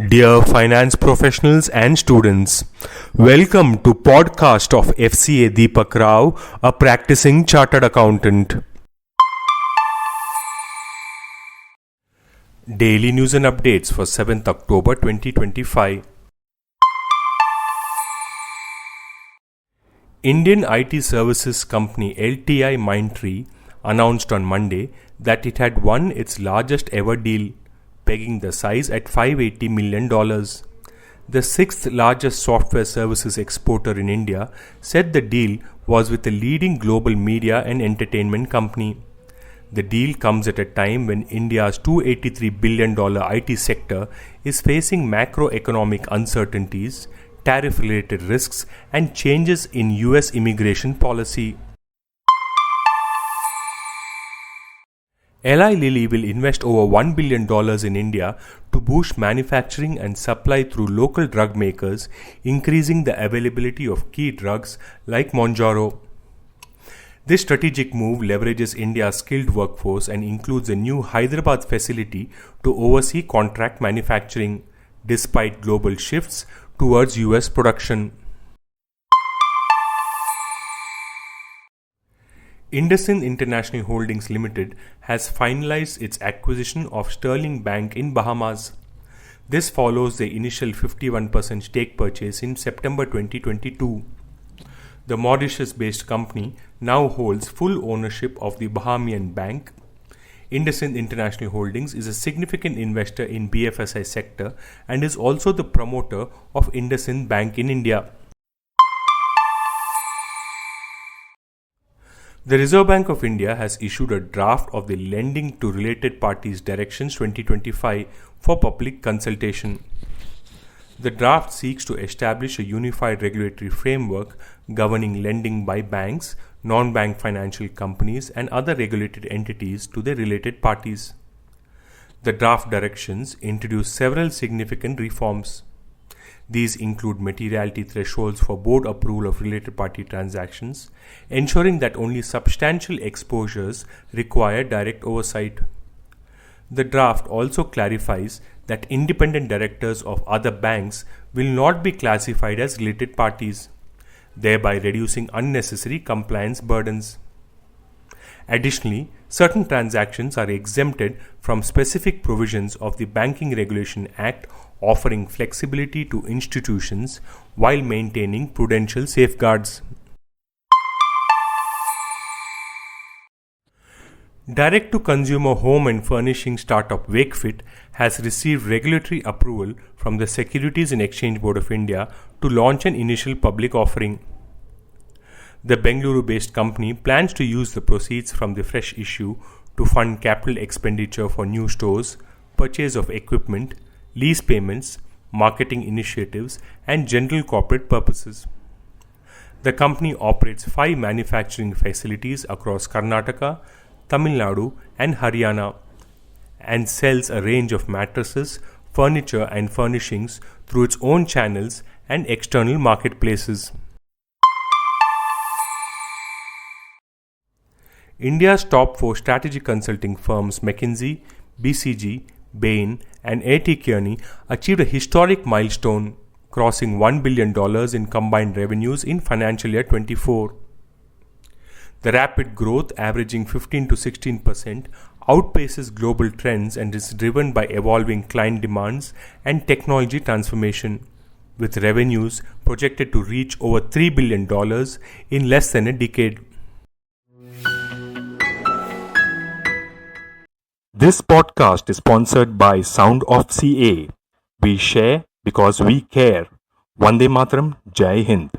Dear finance professionals and students, welcome to podcast of Fca Deepak Rao, a practicing chartered accountant. Daily news and updates for 7th October 2025. Indian IT services company LTIMindtree announced on Monday that it had won its largest ever deal, pegging the size at $580 million. The sixth largest software services exporter in India said the deal was with a leading global media and entertainment company. The deal comes at a time when India's $283 billion IT sector is facing macroeconomic uncertainties, tariff-related risks, and changes in US immigration policy. Eli Lilly will invest over $1 billion in India to boost manufacturing and supply through local drug makers, increasing the availability of key drugs like Mounjaro. This strategic move leverages India's skilled workforce and includes a new Hyderabad facility to oversee contract manufacturing, despite global shifts towards US production. IndusInd International Holdings Limited has finalized its acquisition of Sterling Bank in Bahamas. This follows the initial 51% stake purchase in September 2022. The Mauritius-based company now holds full ownership of the Bahamian bank. IndusInd International Holdings is a significant investor in BFSI sector and is also the promoter of IndusInd Bank in India. The Reserve Bank of India has issued a draft of the Lending to Related Parties Directions 2025 for public consultation. The draft seeks to establish a unified regulatory framework governing lending by banks, non-bank financial companies, and other regulated entities to their related parties. The draft directions introduce several significant reforms. These include materiality thresholds for board approval of related party transactions, ensuring that only substantial exposures require direct oversight. The draft also clarifies that independent directors of other banks will not be classified as related parties, thereby reducing unnecessary compliance burdens. Additionally, certain transactions are exempted from specific provisions of the Banking Regulation Act, offering flexibility to institutions while maintaining prudential safeguards. Direct-to-consumer home and furnishing startup Wakefit has received regulatory approval from the Securities and Exchange Board of India to launch an initial public offering. The Bengaluru-based company plans to use the proceeds from the fresh issue to fund capital expenditure for new stores, purchase of equipment, lease payments, marketing initiatives, and general corporate purposes. The company operates 5 manufacturing facilities across Karnataka, Tamil Nadu, and Haryana, and sells a range of mattresses, furniture, and furnishings through its own channels and external marketplaces. India's top 4 strategy consulting firms McKinsey, BCG, Bain, and A.T. Kearney achieved a historic milestone, crossing $1 billion in combined revenues in financial year 24. The rapid growth, averaging 15 to 16%, outpaces global trends and is driven by evolving client demands and technology transformation, with revenues projected to reach over $3 billion in less than a decade. This podcast is sponsored by Sound of CA. We share because we care. Vande Mataram, Jai Hind.